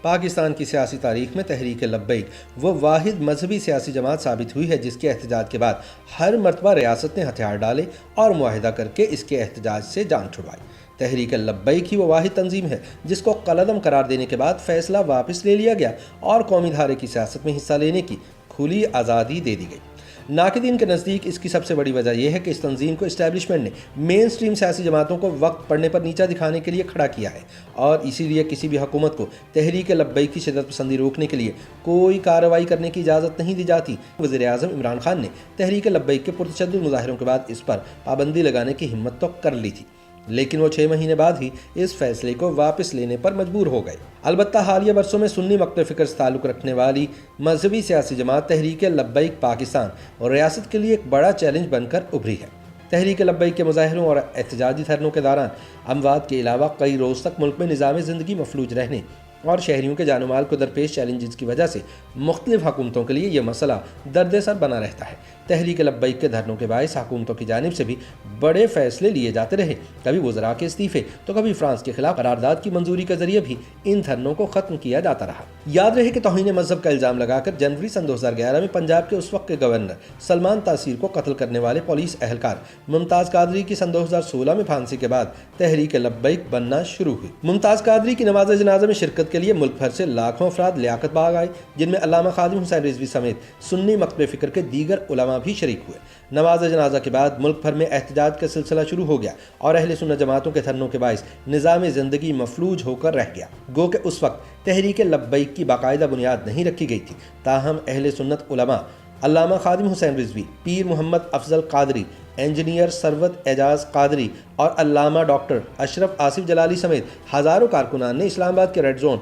پاکستان کی سیاسی تاریخ میں تحریک لبیک وہ واحد مذہبی سیاسی جماعت ثابت ہوئی ہے جس کے احتجاج کے بعد ہر مرتبہ ریاست نے ہتھیار ڈالے اور معاہدہ کر کے اس کے احتجاج سے جان چھڑوائی۔ تحریک لبیک ہی وہ واحد تنظیم ہے جس کو کالعدم قرار دینے کے بعد فیصلہ واپس لے لیا گیا اور قومی دھارے کی سیاست میں حصہ لینے کی کھلی آزادی دے دی گئی۔ ناقدین کے نزدیک اس کی سب سے بڑی وجہ یہ ہے کہ اس تنظیم کو اسٹیبلشمنٹ نے مین سٹریم سیاسی جماعتوں کو وقت پڑنے پر نیچا دکھانے کے لیے کھڑا کیا ہے، اور اسی لیے کسی بھی حکومت کو تحریک لبیک کی شدت پسندی روکنے کے لیے کوئی کارروائی کرنے کی اجازت نہیں دی جاتی۔ وزیر اعظم عمران خان نے تحریک لبیک کے پرتشدد مظاہروں کے بعد اس پر پابندی لگانے کی ہمت تو کر لی تھی، لیکن وہ 6 مہینے بعد ہی اس فیصلے کو واپس لینے پر مجبور ہو گئے۔ البتہ حالیہ برسوں میں سنی مقطع فکر سے تعلق رکھنے والی مذہبی سیاسی جماعت تحریک لبیک پاکستان اور ریاست کے لیے ایک بڑا چیلنج بن کر ابھری ہے۔ تحریک لبیک کے مظاہروں اور احتجاجی دھرنوں کے دوران اموات کے علاوہ کئی روز تک ملک میں نظام زندگی مفلوج رہنے اور شہریوں کے جان و مال کو درپیش چیلنجز کی وجہ سے مختلف حکومتوں کے لیے یہ مسئلہ درد سر بنا رہتا ہے۔ تحریک لبیک کے دھرنوں کے باعث حکومتوں کی جانب سے بھی بڑے فیصلے لیے جاتے رہے، کبھی وزراء کے استعفے تو کبھی فرانس کے خلاف قرارداد کی منظوری کے ذریعے بھی ان دھرنوں کو ختم کیا جاتا رہا۔ یاد رہے کہ توہین مذہب کا الزام لگا کر جنوری سن 2011 میں پنجاب کے اس وقت کے گورنر سلمان تاثیر کو قتل کرنے والے پولیس اہلکار ممتاز قادری کی سن 2016 میں پھانسی کے بعد تحریک لبیک بننا شروع ہوئی۔ ممتاز قادری کی نماز جنازہ میں شرکت کے لیے ملک بھر سے لاکھوں افراد لیاقت باغ آئے، جن میں علامہ خادم حسین رضوی سمیت سنی مقطع فکر کے دیگر علماء بھی شریک ہوئے۔ نماز جنازہ کے بعد ملک بھر میں احتجاج کا سلسلہ شروع ہو گیا اور اہل سنت جماعتوں کے دھرنوں کے باعث نظام زندگی مفلوج ہو کر رہ گیا۔ گو کہ اس وقت تحریک لبیک کی باقاعدہ بنیاد نہیں رکھی گئی تھی، تاہم اہل سنت علماء علامہ خادم حسین رضوی، پیر محمد افضل قادری، انجینئر ثروت اعجاز قادری اور علامہ ڈاکٹر اشرف آصف جلالی سمیت ہزاروں کارکنان نے اسلام آباد کے ریڈ زون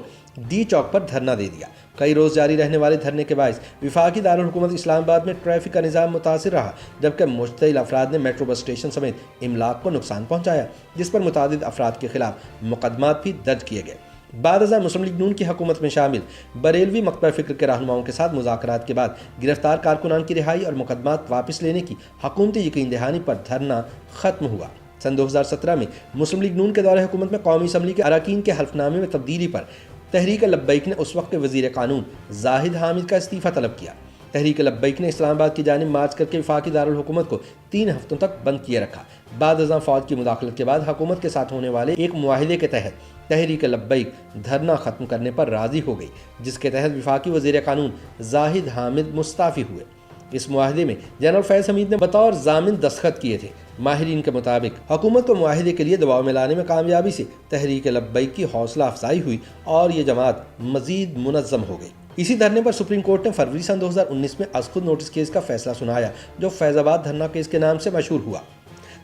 ڈی چوک پر دھرنا دے دیا۔ کئی روز جاری رہنے والے دھرنے کے باعث وفاقی دارالحکومت اسلام آباد میں ٹریفک کا نظام متاثر رہا، جبکہ مشتعل افراد نے میٹرو بس اسٹیشن سمیت املاک کو نقصان پہنچایا، جس پر متعدد افراد کے خلاف مقدمات بھی درج کیے گئے۔ بعد ازاں مسلم لیگ نون کی حکومت میں شامل بریلوی مقطع فکر کے رہنماؤں کے ساتھ مذاکرات کے بعد گرفتار کارکنان کی رہائی اور مقدمات واپس لینے کی حکومتی یقین دہانی پر دھرنا ختم ہوا۔ سن 2017 میں مسلم لیگ نون کے دور حکومت میں قومی اسمبلی کے اراکین کے حلف نامے میں تبدیلی پر تحریک لبیک نے اس وقت کے وزیر قانون زاہد حامد کا استعفیٰ طلب کیا۔ تحریک لبیک نے اسلام آباد کی جانب مارچ کر کے وفاقی دارالحکومت کو 3 ہفتوں تک بند کیے رکھا۔ بعد ازاں فوج کی مداخلت کے بعد حکومت کے ساتھ ہونے والے ایک معاہدے کے تحت تحریک لبیک دھرنا ختم کرنے پر راضی ہو گئی، جس کے تحت وفاقی وزیر قانون زاہد حامد مستعفی ہوئے۔ اس معاہدے میں جنرل فیض حمید نے بطور ضامن دستخط کیے تھے۔ ماہرین کے مطابق حکومت کو معاہدے کے لیے دباؤ میں لانے میں کامیابی سے تحریک لبیک کی حوصلہ افزائی ہوئی اور یہ جماعت مزید منظم ہو گئی۔ اسی دھرنے پر سپریم کورٹ نے فروری سن 2019 میں از خود نوٹس کیس کا فیصلہ سنایا، جو فیض آباد دھرنا کیس کے نام سے مشہور ہوا۔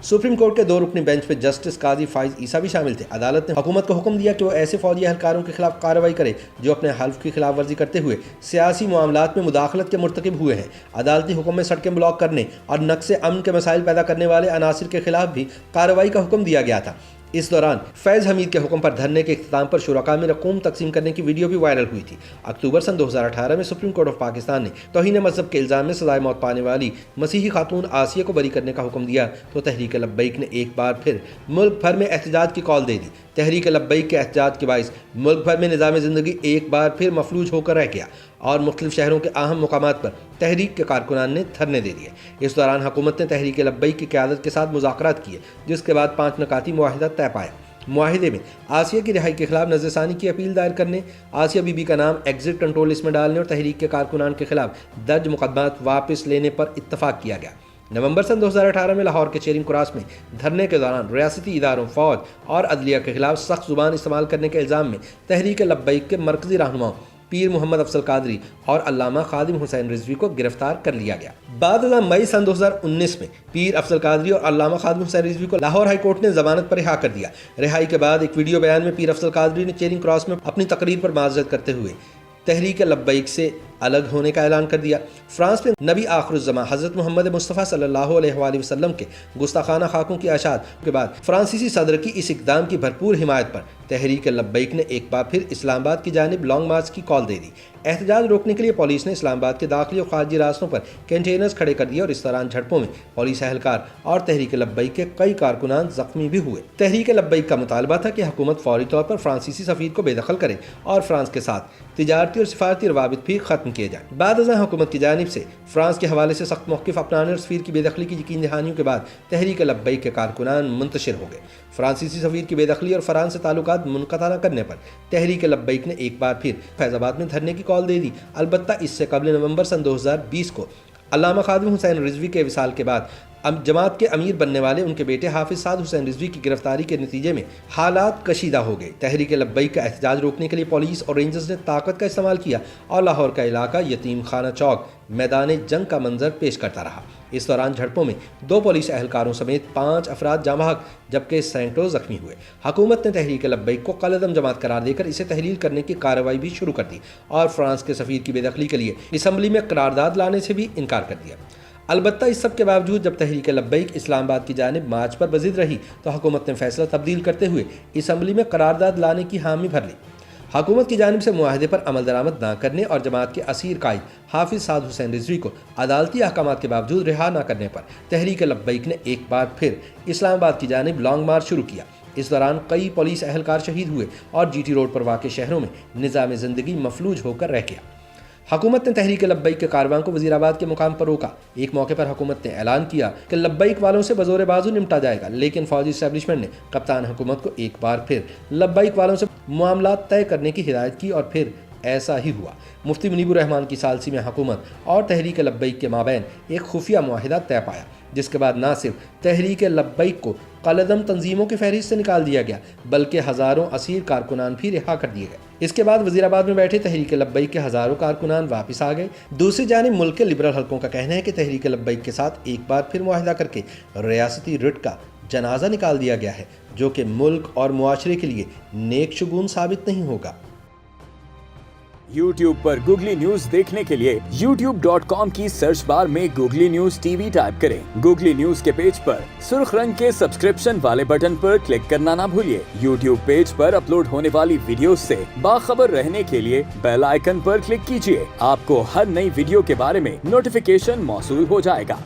سپریم کورٹ کے 2 رکنی بینچ پہ جسٹس قاضی فائز عیسیٰ بھی شامل تھے۔ عدالت نے حکومت کو حکم دیا کہ وہ ایسے فوجی اہلکاروں کے خلاف کارروائی کرے جو اپنے حلف کی خلاف ورزی کرتے ہوئے سیاسی معاملات میں مداخلت کے مرتکب ہوئے ہیں۔ عدالتی حکم میں سڑکیں بلاک کرنے اور نقص امن کے مسائل پیدا کرنے والے عناصر کے خلاف بھی کارروائی کا حکم دیا گیا تھا۔ اس دوران فیض حمید کے حکم پر دھرنے کے اختتام پر شرکاء میں رقوم تقسیم کرنے کی ویڈیو بھی وائرل ہوئی تھی۔ اکتوبر سن 2018 میں سپریم کورٹ آف پاکستان نے توہین مذہب کے الزام میں سزائے موت پانے والی مسیحی خاتون آسیہ کو بری کرنے کا حکم دیا تو تحریک لبیک نے ایک بار پھر ملک بھر میں احتجاج کی کال دے دی۔ تحریک لبیک کے احتجاج کے باعث ملک بھر میں نظام زندگی ایک بار پھر مفلوج ہو کر رہ گیا اور مختلف شہروں کے اہم مقامات پر تحریک کے کارکنان نے دھرنے دے دیے۔ اس دوران حکومت نے تحریک لبیک کی قیادت کے ساتھ مذاکرات کیے، جس کے بعد 5 نکاتی معاہدہ طے پایا۔ معاہدے میں آسیہ کی رہائی کے خلاف نظر ثانی کی اپیل دائر کرنے، آسیہ بی بی کا نام ایگزٹ کنٹرول لسٹ میں ڈالنے اور تحریک کے کارکنان کے خلاف درج مقدمات واپس لینے پر اتفاق کیا گیا۔ نومبر سن 2018 میں لاہور کے چیرنگ کراس میں دھرنے کے دوران ریاستی اداروں، فوج اور عدلیہ کے خلاف سخت زبان استعمال کرنے کے الزام میں تحریک لبیک کے مرکزی رہنماؤں پیر محمد افضل قادری اور علامہ خادم حسین رضوی کو گرفتار کر لیا گیا۔ بعد ازاں مئی سن 2019 میں پیر افضل قادری اور علامہ خادم حسین رضوی کو لاہور ہائی کورٹ نے ضمانت پر رہا کر دیا۔ رہائی کے بعد ایک ویڈیو بیان میں پیر افضل قادری نے چیرنگ کراس میں اپنی تقریر پر معذرت کرتے ہوئے تحریک لبیک سے الگ ہونے کا اعلان کر دیا۔ فرانس میں نبی آخر الزماں حضرت محمد مصطفیٰ صلی اللہ علیہ وآلہ وسلم کے گستاخانہ خاکوں کی اشاعت کے بعد فرانسیسی صدر کی اس اقدام کی بھرپور حمایت پر تحریک لبیک نے ایک بار پھر اسلام آباد کی جانب لانگ مارچ کی کال دے دی۔ احتجاج روکنے کے لیے پولیس نے اسلام آباد کے داخلی اور خارجی راستوں پر کنٹینرز کھڑے کر دیے اور اس دوران جھڑپوں میں پولیس اہلکار اور تحریک لبیک کے کئی کارکنان زخمی بھی ہوئے۔ تحریک لبیک کا مطالبہ تھا کہ حکومت فوری طور پر فرانسیسی سفیر کو بے دخل کرے اور فرانس کے ساتھ تجارتی اور سفارتی روابط بھی ختم کیے جائیں۔ بعد ازاں حکومت کی جانب سے فرانس کے حوالے سے سخت موقف اپنانے اور سفیر کی بے دخلی کی یقین دہانیوں کے بعد تحریک لبیک کے کارکنان منتشر ہو گئے۔ فرانسیسی سفیر کی بے دخلی اور فرانس سے تعلقات منقطع نہ کرنے پر تحریک لبیک نے ایک بار پھر فیض آباد میں دھرنے کی کال دے دی۔ البتہ اس سے قبل نومبر سن 2020 کو علامہ خادم حسین رضوی کے وصال کے بعد جماعت کے امیر بننے والے ان کے بیٹے حافظ سعد حسین رضوی کی گرفتاری کے نتیجے میں حالات کشیدہ ہو گئے۔ تحریک لبیک کا احتجاج روکنے کے لیے پولیس اور رینجرز نے طاقت کا استعمال کیا اور لاہور کا علاقہ یتیم خانہ چوک میدان جنگ کا منظر پیش کرتا رہا۔ اس دوران جھڑپوں میں 2 پولیس اہلکاروں سمیت 5 افراد جاں بحق جبکہ سینکڑوں زخمی ہوئے۔ حکومت نے تحریک لبیک کو کالعدم جماعت قرار دے کر اسے تحلیل کرنے کی کارروائی بھی شروع کر دی اور فرانس کے سفیر کی بے دخلی کے لیے اسمبلی میں قرارداد لانے سے بھی انکار کر دیا۔ البتہ اس سب کے باوجود جب تحریک لبیک اسلام آباد کی جانب مارچ پر بضد رہی تو حکومت نے فیصلہ تبدیل کرتے ہوئے اسمبلی میں قرارداد لانے کی حامی بھر لی۔ حکومت کی جانب سے معاہدے پر عمل درآمد نہ کرنے اور جماعت کے اسیر قائد حافظ سعد حسین رضوی کو عدالتی احکامات کے باوجود رہا نہ کرنے پر تحریک لبیک نے ایک بار پھر اسلام آباد کی جانب لانگ مارچ شروع کیا۔ اس دوران کئی پولیس اہلکار شہید ہوئے اور جی ٹی روڈ پر واقع شہروں میں نظام زندگی مفلوج ہو کر رہ گیا۔ حکومت نے تحریک لبیک کے کاررواں کو وزیر آباد کے مقام پر روکا۔ ایک موقع پر حکومت نے اعلان کیا کہ لبیک والوں سے بزور بازو نمٹا جائے گا، لیکن فوجی اسٹیبلشمنٹ نے کپتان حکومت کو ایک بار پھر لبیک والوں سے معاملات طے کرنے کی ہدایت کی اور پھر ایسا ہی ہوا۔ مفتی منیب الرحمان کی ثالثی میں حکومت اور تحریک لبیک کے مابین ایک خفیہ معاہدہ طے پایا، جس کے بعد نہ صرف تحریک لبیک کو کالعدم تنظیموں کی فہرست سے نکال دیا گیا بلکہ ہزاروں اسیر کارکنان بھی رہا کر دیے گئے۔ اس کے بعد وزیر آباد میں بیٹھے تحریک لبیک کے ہزاروں کارکنان واپس آ گئے۔ دوسری جانب ملک کے لبرل حلقوں کا کہنا ہے کہ تحریک لبیک کے ساتھ ایک بار پھر معاہدہ کر کے ریاستی رٹ کا جنازہ نکال دیا گیا ہے، جو کہ ملک اور معاشرے کے لیے نیک شگون ثابت نہیں ہوگا۔ YouTube پر گوگلی نیوز دیکھنے کے لیے youtube.com کی سرچ بار میں googly news T V type کریں۔ گوگلی نیوز کے پیج پر سرخ رنگ کے سبسکرپشن والے بٹن پر کلک کرنا نہ بھولیے۔ YouTube پیج پر اپلوڈ ہونے والی ویڈیوز سے باخبر رہنے کے لیے بیل آئیکن پر کلک کیجیے۔ آپ کو ہر نئی ویڈیو کے بارے میں نوٹیفیکیشن موصول ہو جائے گا۔